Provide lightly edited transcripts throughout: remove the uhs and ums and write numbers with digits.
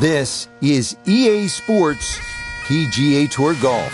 This is EA Sports PGA Tour Golf.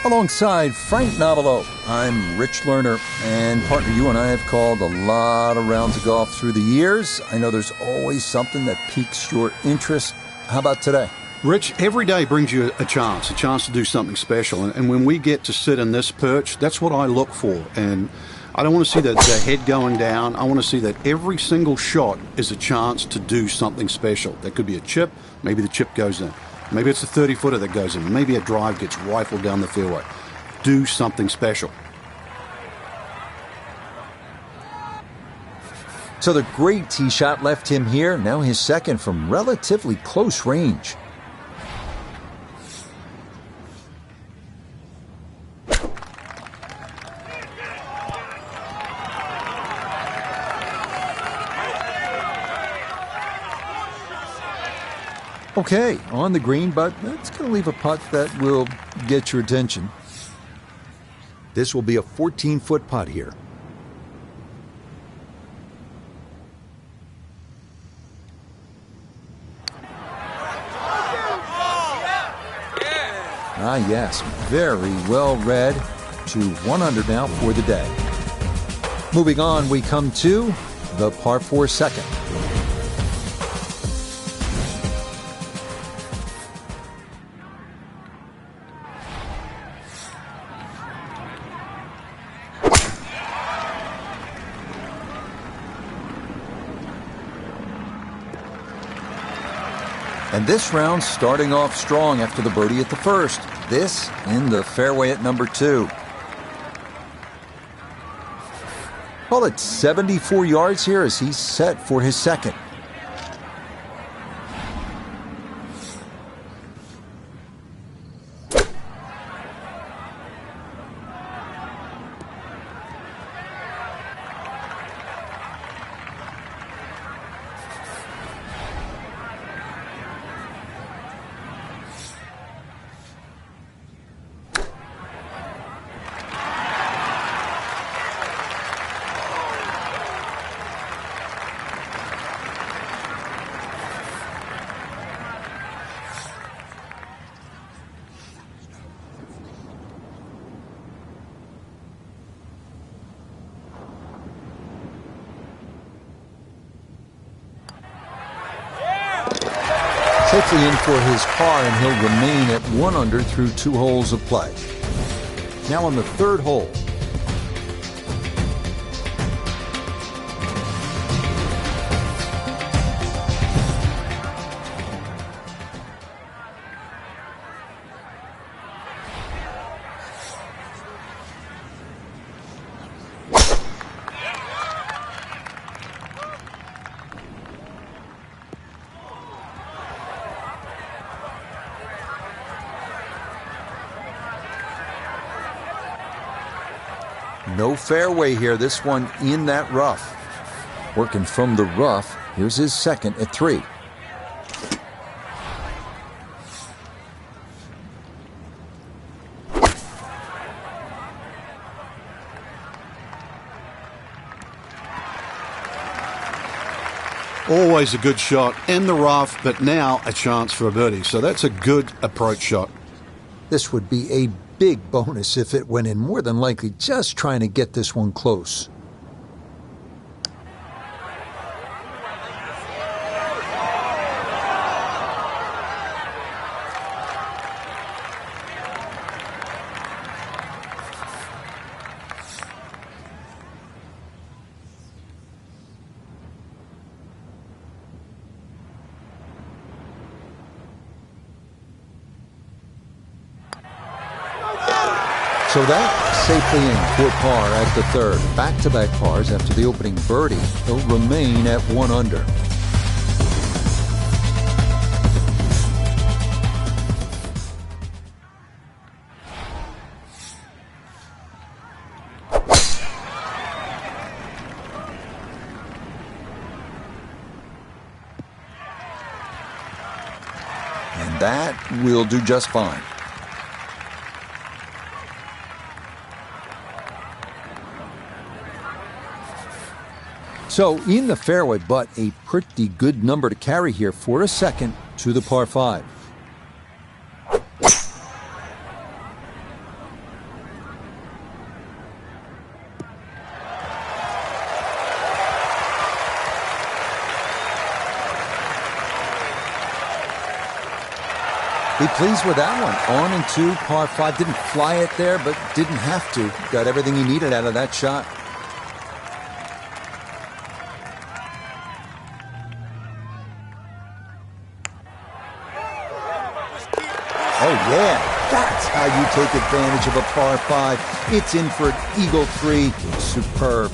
Alongside Frank Novelo, I'm Rich Lerner, and partner, you and I have called a lot of rounds of golf through the years. I know there's always something that piques your interest. How about today? Rich, every day brings you a chance to do something special. And when we get to sit in this perch, that's what I look for. And I don't want to see the head going down. I want to see that every single shot is a chance to do something special. That could be a chip. Maybe the chip goes in. Maybe it's a 30-footer that goes in. Maybe a drive gets rifled down the fairway. Do something special. So the great tee shot left him here. Now his second from relatively close range. Okay, on the green, but it's going to leave a putt that will get your attention. This will be a 14-foot putt here. Ah, yes, very well read. To 1 under now for the day. Moving on, we come to the par 4 second. And this round starting off strong after the birdie at the first. This in the fairway at number 2. Call it 74 yards here as he's set for his second. Safely in for his par, and he'll remain at 1 under through 2 holes of play. Now on the third hole. No fairway here, this one in that rough. Working from the rough, here's his second at 3. Always a good shot in the rough, but now a chance for a birdie. So that's a good approach shot. This would be a big bonus if it went in, more than likely just trying to get this one close. So that safely in for par at the third. Back-to-back pars after the opening birdie. He'll remain at 1 under. And that will do just fine. So in the fairway, but a pretty good number to carry here for a second to the par 5. Be pleased with that one. On and 2, par 5. Didn't fly it there, but didn't have to. Got everything he needed out of that shot. Oh, yeah. That's how you take advantage of a par 5. It's in for an eagle 3. Superb.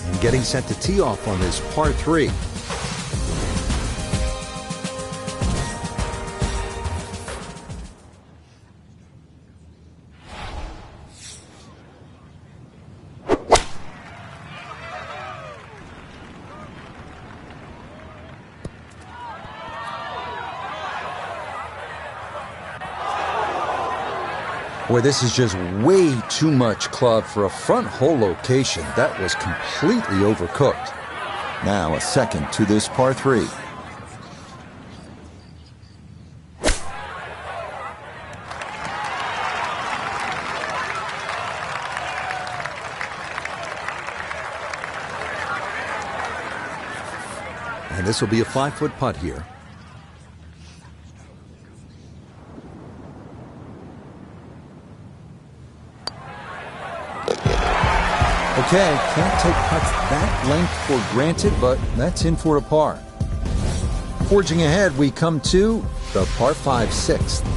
And getting set to tee off on this par 3. Boy, this is just way too much club for a front hole location. That was completely overcooked. Now a second to this par 3. And this will be a 5-foot putt here. Okay, can't take putts that length for granted, but that's in for a par. Forging ahead, we come to the par 5 6th.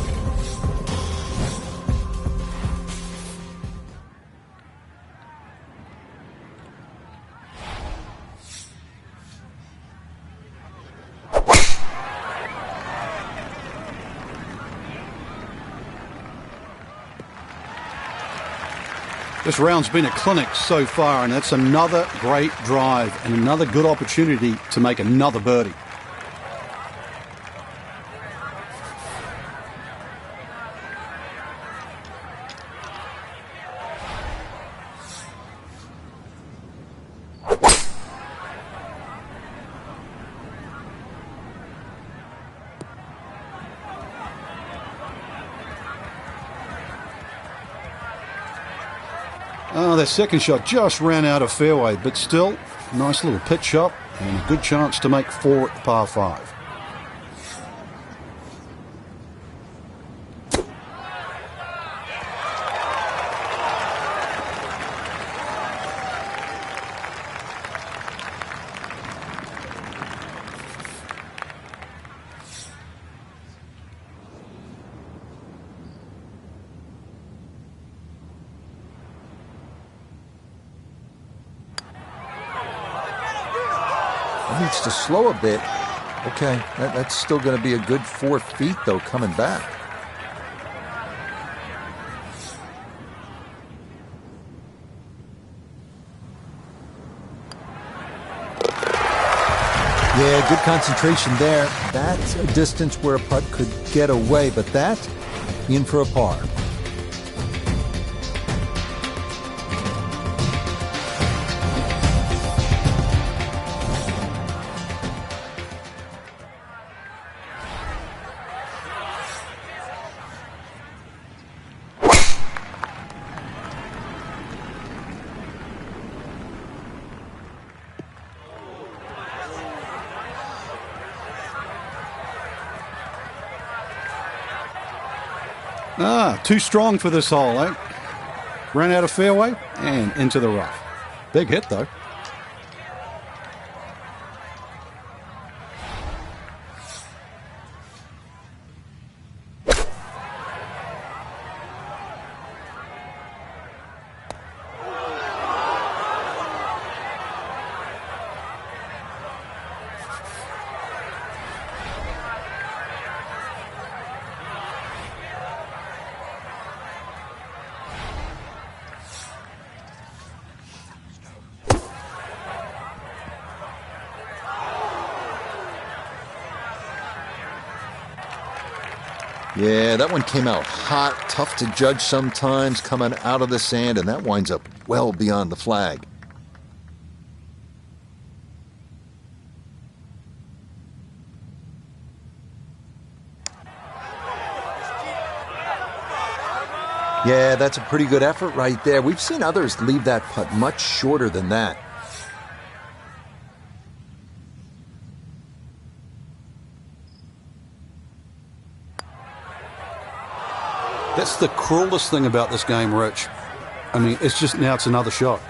This round's been a clinic so far, and that's another great drive and another good opportunity to make another birdie. Oh, that second shot just ran out of fairway, but still, nice little pitch shot and a good chance to make 4 at the par 5. Needs to slow a bit. Okay, that's still going to be a good 4 feet, though, coming back. Yeah, good concentration there. That's a distance where a putt could get away, but that, in for a par. Too strong for this hole, eh? Ran out of fairway and into the rough. Big hit, though. Yeah, that one came out hot, tough to judge sometimes, coming out of the sand, and that winds up well beyond the flag. Yeah, that's a pretty good effort right there. We've seen others leave that putt much shorter than that. That's the cruelest thing about this game, Rich. I mean, it's just now it's another shot.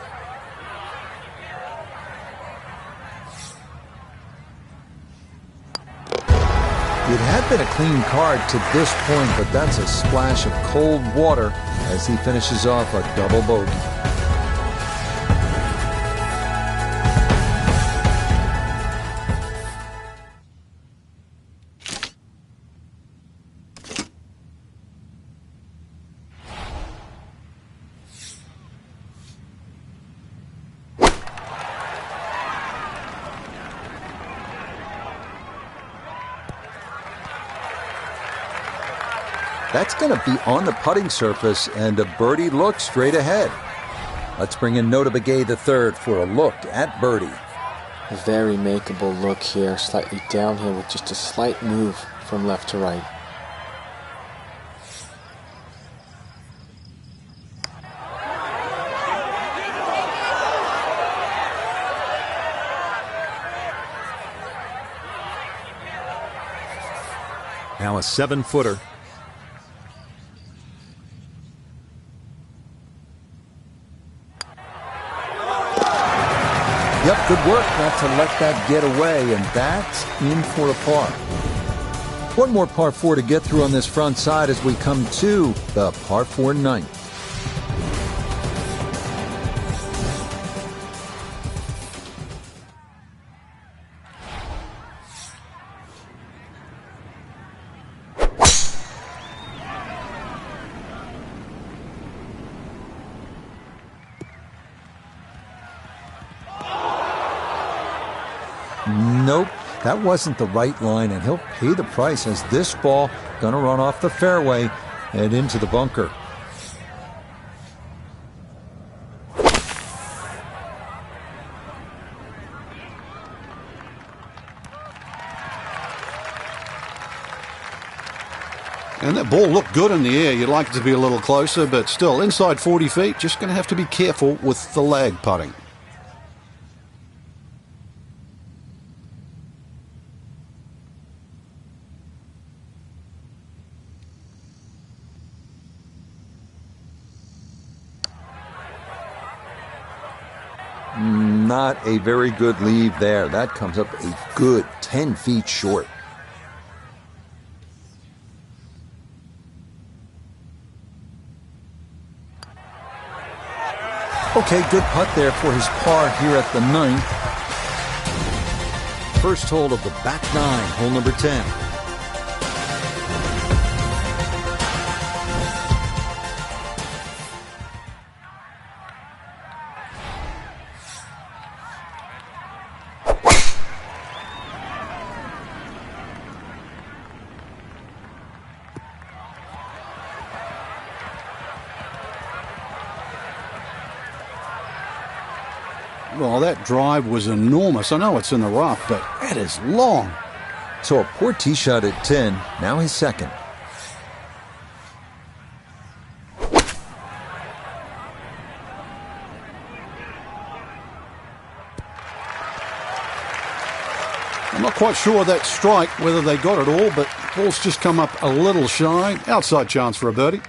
It had been a clean card to this point, but that's a splash of cold water as he finishes off a double bogey. That's going to be on the putting surface, and a birdie look straight ahead. Let's bring in Nota Begay III for a look at birdie. A very makeable look here, slightly downhill with just a slight move from left to right. Now a 7-footer. Yep, good work not to let that get away, and that's in for a par. One more par 4 to get through on this front side as we come to the par 4 ninth. Nope, that wasn't the right line, and he'll pay the price as this ball gonna run off the fairway and into the bunker. And that ball looked good in the air. You'd like it to be a little closer, but still, inside 40 feet, just going to have to be careful with the lag putting. Not a very good lead there. That comes up a good 10 feet short. Okay, good putt there for his par here at the ninth. First hole of the back nine, hole number 10. Well, that drive was enormous. I know it's in the rough, but that is long. So a poor tee shot at 10, now his second. I'm not quite sure that strike, whether they got it all, but ball's just come up a little shy. Outside chance for a birdie.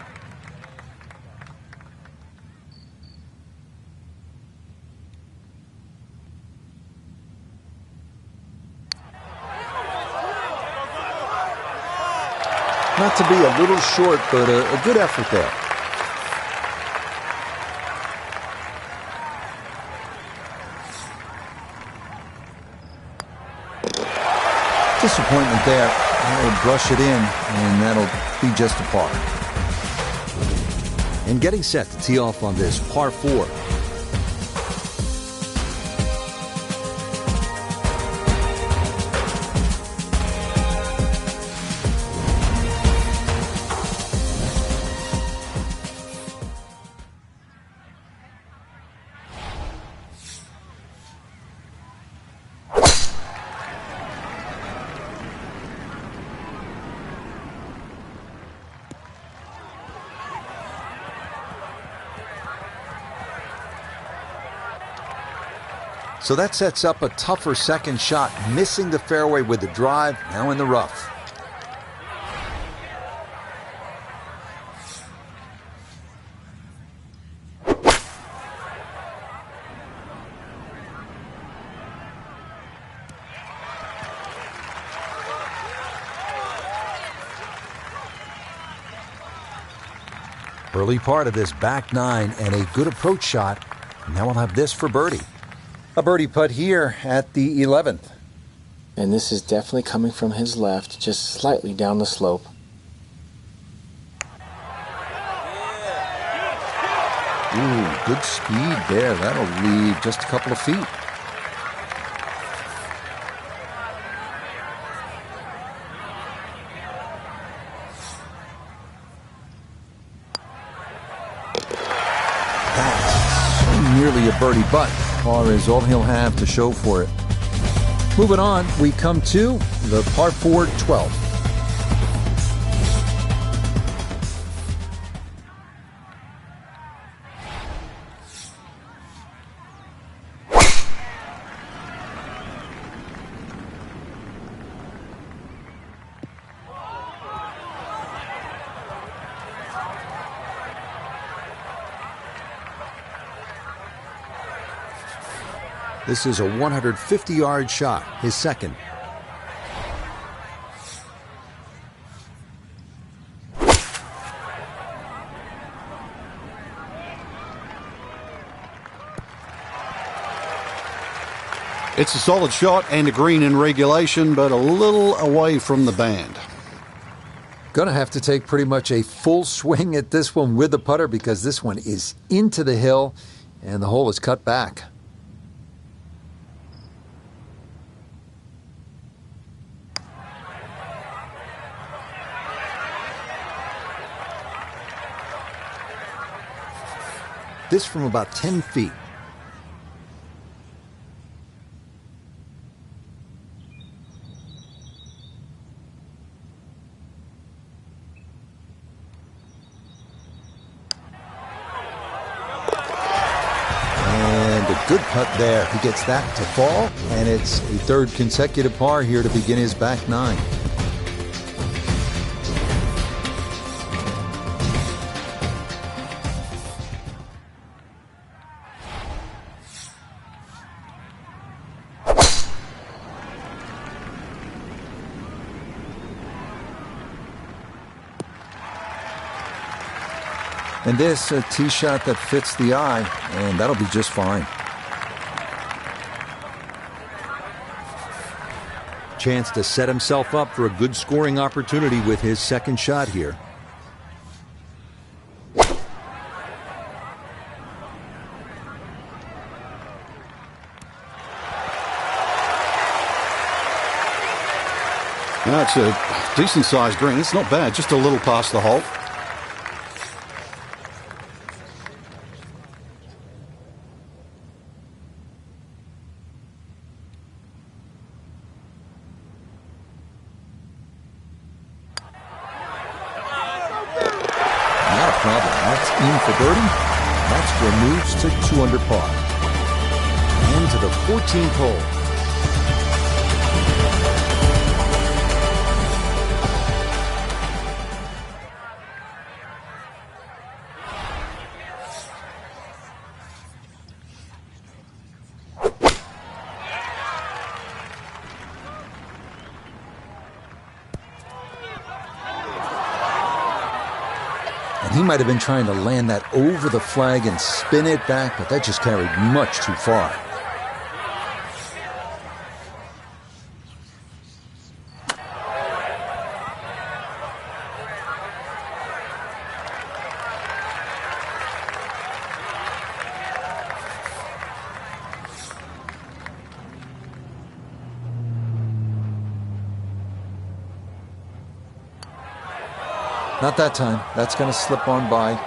Not to be a little short, but a good effort there. Disappointment there. He'll brush it in, and that'll be just a par. And getting set to tee off on this par 4. So that sets up a tougher second shot, missing the fairway with the drive, now in the rough. Early part of this back nine and a good approach shot. Now we'll have this for birdie. A birdie putt here at the 11th. And this is definitely coming from his left, just slightly down the slope. Ooh, good speed there. That'll leave just a couple of feet. Nearly a birdie, but par is all he'll have to show for it. Moving on, we come to the par 4 12. This is a 150-yard shot, his second. It's a solid shot and a green in regulation, but a little away from the band. Gonna have to take pretty much a full swing at this one with the putter because this one is into the hill and the hole is cut back. This from about 10 feet. And a good putt there. He gets that to fall, and it's a third consecutive par here to begin his back nine. And this, a tee shot that fits the eye, and that'll be just fine. Chance to set himself up for a good scoring opportunity with his second shot here. That's a decent-sized green. It's not bad, just a little past the hole. In for birdie. That's where moves to 2 under par. And to the 14th hole. He might have been trying to land that over the flag and spin it back, but that just carried much too far. Not that time. That's going to slip on by.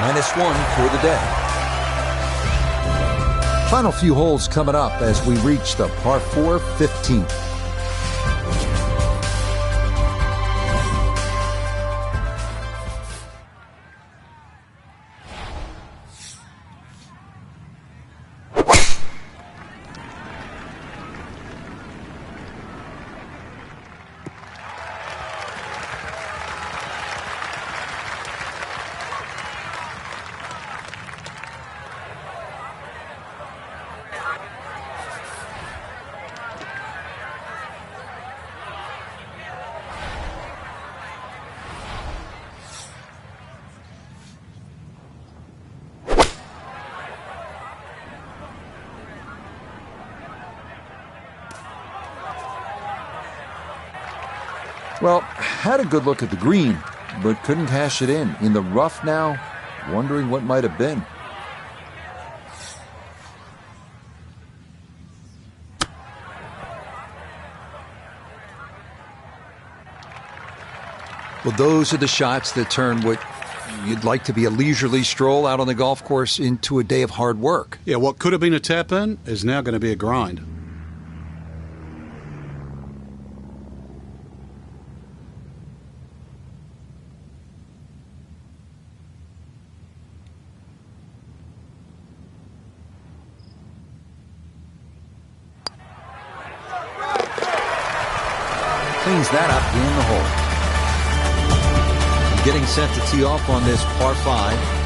-1 for the day. Final few holes coming up as we reach the par 4 15th. Well, had a good look at the green, but couldn't cash it in. In the rough now, wondering what might have been. Well, those are the shots that turn what you'd like to be a leisurely stroll out on the golf course into a day of hard work. Yeah, what could have been a tap-in is now going to be a grind. Cleans that up in the hole. Getting set to tee off on this par 5.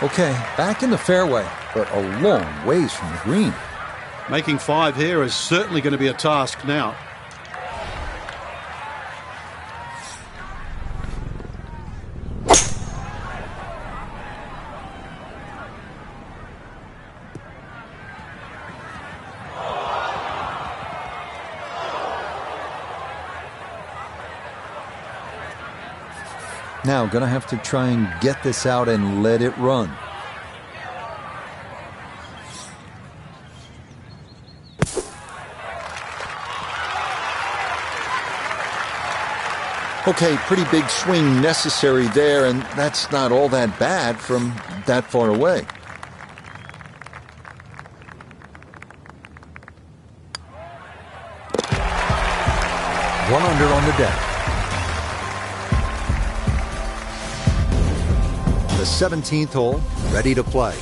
Okay, back in the fairway, but a long ways from the green. Making 5 here is certainly going to be a task now. Now, gonna have to try and get this out and let it run. Okay, pretty big swing necessary there, and that's not all that bad from that far away. One under on the deck. The 17th hole, ready to play.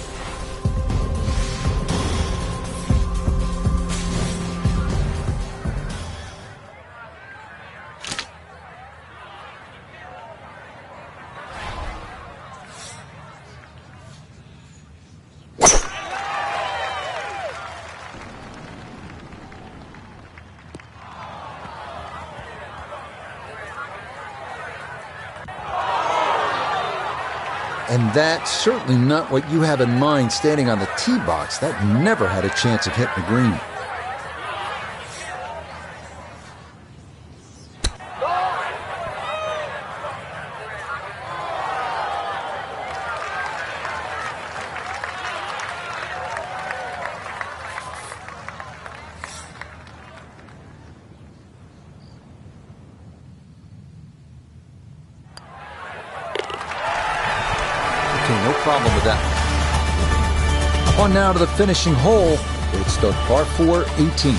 And that's certainly not what you have in mind standing on the tee box. That never had a chance of hitting the green. No problem with that. On now to the finishing hole. It's the par 4 18.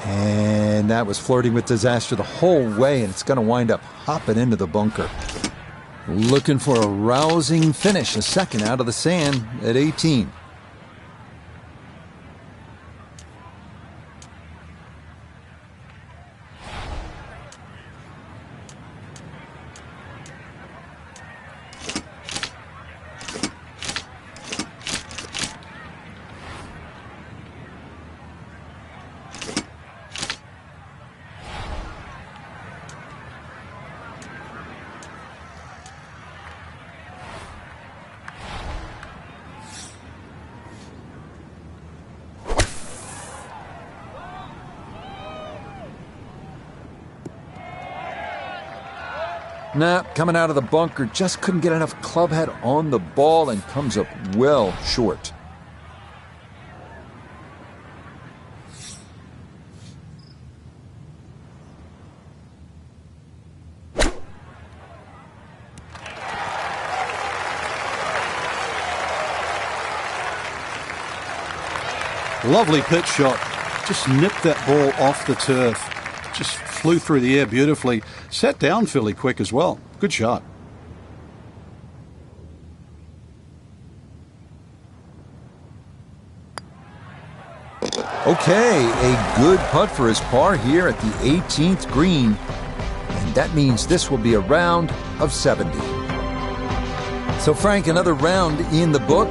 And that was flirting with disaster the whole way, and it's going to wind up hopping into the bunker. Looking for a rousing finish, a second out of the sand at 18. Nah, coming out of the bunker, just couldn't get enough club head on the ball and comes up well short. Lovely pitch shot. Just nipped that ball off the turf. Just flew through the air beautifully. Sat down fairly quick as well. Good shot. Okay, a good putt for his par here at the 18th green. And that means this will be a round of 70. So Frank, another round in the book.